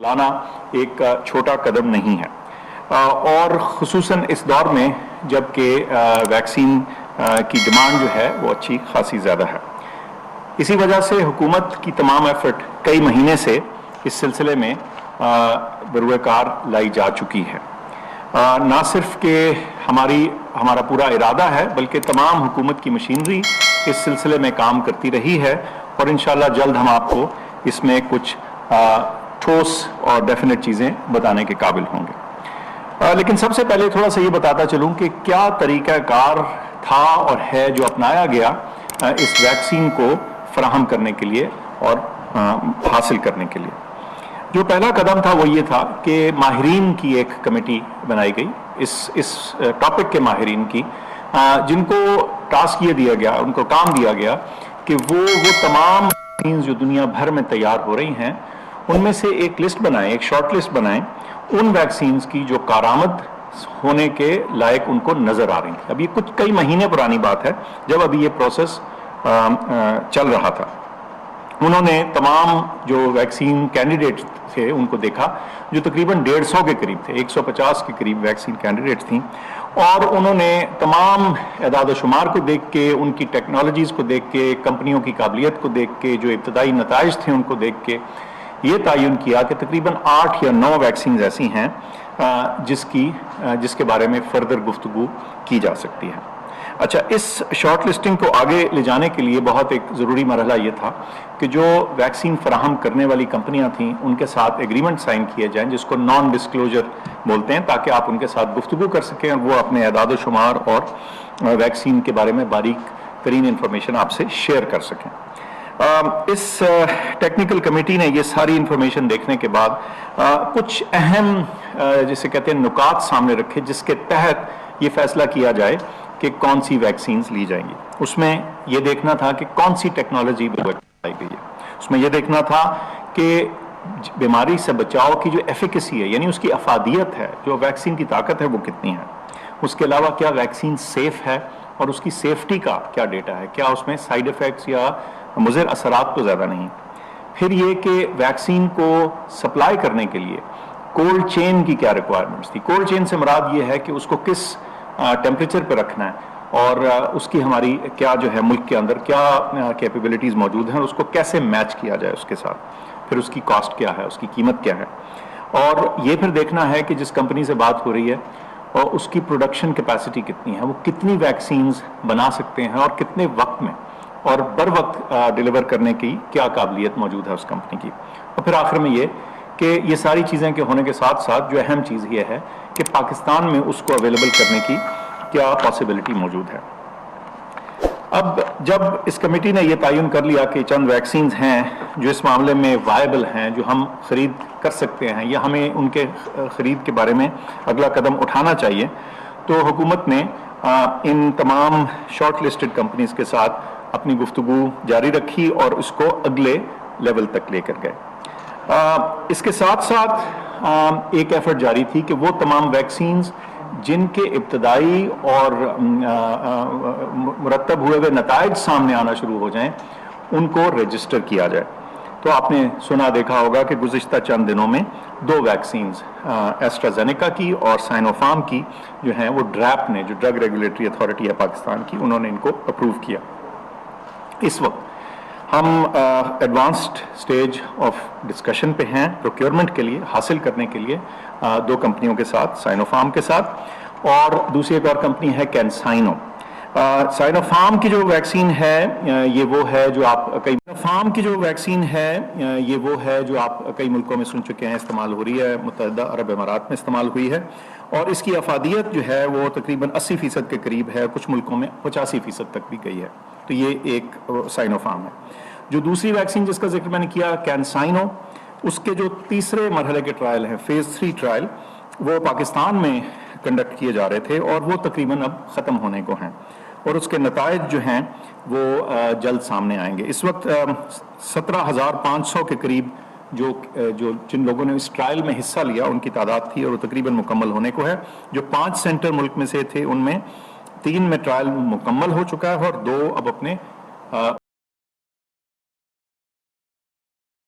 लाना एक छोटा कदम नहीं है, और खुसूसन इस दौर में जबकि वैक्सीन की डिमांड जो है वो अच्छी खासी ज़्यादा है। इसी वजह से हुकूमत की तमाम एफर्ट कई महीने से इस सिलसिले में बरूएकार लाई जा चुकी है। ना सिर्फ कि हमारा पूरा इरादा है, बल्कि तमाम हुकूमत की मशीनरी इस सिलसिले में काम करती रही है, और इंशाअल्लाह जल्द हम आपको इसमें कुछ ठोस और डेफिनेट चीज़ें बताने के काबिल होंगे। लेकिन सबसे पहले थोड़ा सा ये बताता चलूँ कि क्या तरीक़ाकार था और है जो अपनाया गया इस वैक्सीन को फराहम करने के लिए और हासिल करने के लिए। जो पहला कदम था वो ये था कि माहिरीन की एक कमेटी बनाई गई, इस टॉपिक के माहिरीन की, जिनको टास्क ये दिया गया, उनको काम दिया गया कि वो तमाम वैक्सीन जो दुनिया भर में तैयार हो रही हैं उनमें से एक लिस्ट बनाएं, एक शॉर्ट लिस्ट बनाएं उन वैक्सीन्स की जो कारामद होने के लायक उनको नजर आ रही थी। अब ये कई महीने पुरानी बात है जब अभी ये प्रोसेस चल रहा था। उन्होंने तमाम जो वैक्सीन कैंडिडेट थे उनको देखा, जो तकरीबन 150 के करीब थे, 150 के करीब वैक्सीन कैंडिडेट्स थी, और उन्होंने तमाम एदाद शुमार को देख के, उनकी टेक्नोलॉजीज़ को देख के, कंपनियों की काबिलियत को देख के, जो इब्तदाई नताइज थे उनको देख के ये तयन किया कि तकरीबन 8 या 9 वैक्सीन ऐसी हैं जिसके बारे में फर्दर गुफ्तगू की जा सकती है। अच्छा, इस शॉर्ट लिस्टिंग को आगे ले जाने के लिए बहुत एक ज़रूरी मरहला ये था कि जो वैक्सीन फराहम करने वाली कंपनियां थीं उनके साथ एग्रीमेंट साइन किए जाएं, जिसको नॉन डिस्क्लोजर बोलते हैं, ताकि आप उनके साथ गुफ्तगू कर सकें और वो अपने एदाद शुमार और वैक्सीन के बारे में बारीक तरीन इंफॉर्मेशन आपसे शेयर कर सकें। इस टेक्निकल कमेटी ने ये सारी इंफॉर्मेशन देखने के बाद कुछ अहम जिसे कहते हैं नुकात सामने रखे, जिसके तहत ये फैसला किया जाए कि कौन सी वैक्सीन्स ली जाएंगी। उसमें यह देखना था कि कौन सी टेक्नोलॉजी बताई गई है, उसमें यह देखना था कि बीमारी से बचाव की जो एफिकेसी है, यानी उसकी अफादियत है, जो वैक्सीन की ताकत है वो कितनी है। उसके अलावा क्या वैक्सीन सेफ है और उसकी सेफ्टी का क्या डेटा है, क्या उसमें साइड इफेक्ट्स या मुज़र असरात तो ज़्यादा नहीं। फिर ये कि वैक्सीन को सप्लाई करने के लिए कोल्ड चेन की क्या रिक्वायरमेंट्स थी। कोल्ड चेन से मुराद ये है कि उसको किस टेम्परेचर पर रखना है और उसकी हमारी क्या जो है मुल्क के अंदर क्या कैपेबिलिटीज़ मौजूद हैं और उसको कैसे मैच किया जाए उसके साथ। फिर उसकी कॉस्ट क्या है, उसकी कीमत क्या है, और ये फिर देखना है कि जिस कंपनी से बात हो रही है और उसकी प्रोडक्शन कैपेसिटी कितनी है, वो कितनी वैक्सीन्स बना सकते हैं और कितने वक्त में, और बर वक्त डिलीवर करने की क्या काबिलियत मौजूद है उस कंपनी की। और फिर आखिर में ये कि ये सारी चीज़ें के होने के साथ साथ जो अहम चीज़ ये है कि पाकिस्तान में उसको अवेलेबल करने की क्या पॉसिबिलिटी मौजूद है। अब जब इस कमेटी ने यह तयन कर लिया कि चंद वैक्सीन्स हैं जो इस मामले में वायबल हैं, जो हम ख़रीद कर सकते हैं या हमें उनके ख़रीद के बारे में अगला कदम उठाना चाहिए, तो हुकूमत ने इन तमाम शॉर्ट लिस्टेड कंपनीज के साथ अपनी गुफ्तगू जारी रखी और इसको अगले लेवल तक लेकर गए। इसके साथ साथ एक एफर्ट जारी थी कि वो तमाम वैक्सीन्स जिनके इब्तदाई और मुरतब हुए हुए नताइज सामने आना शुरू हो जाएं, उनको रजिस्टर किया जाए। तो आपने सुना देखा होगा कि गुज़िश्ता चंद दिनों में 2 वैक्सीन्स एस्ट्राजेनेका की और साइनोफार्म की जो हैं वो ड्रैप ने, जो ड्रग रेगुलेटरी अथॉरिटी है पाकिस्तान की, उन्होंने इनको अप्रूव किया। इस वक्त हम एडवांस्ड स्टेज ऑफ डिस्कशन पे हैं प्रोक्योरमेंट के लिए, हासिल करने के लिए 2 कंपनियों के साथ, साइनोफार्म के साथ, और दूसरी एक और कंपनी है कैंसाइनो। साइनोफार्म की जो वैक्सीन है ये वो है जो आप कई मुल्कों में सुन चुके हैं, इस्तेमाल हो रही है, मुत्तहिदा अरब इमारात में इस्तेमाल हुई है, और इसकी अफादियत जो है वो तकरीबन 80% के करीब है, कुछ मुल्कों में 85% तक भी गई है। तो ये एक साइनोफार्म है। जो दूसरी वैक्सीन जिसका जिक्र मैंने किया कैंसाइनो, उसके जो तीसरे मरहले के ट्रायल हैं, फेज 3 ट्रायल, वो पाकिस्तान में कंडक्ट किए जा रहे थे और वो तकरीबन अब ख़त्म होने को हैं, और उसके नताइज जो हैं वो जल्द सामने आएंगे। इस वक्त 17,500 के करीब जिन लोगों ने इस ट्रायल में हिस्सा लिया उनकी तादाद थी, और वो तकरीबन मुकम्मल होने को है। जो 5 सेंटर मुल्क में से थे उनमें 3 में ट्रायल मुकम्मल हो चुका है और 2 अब अपने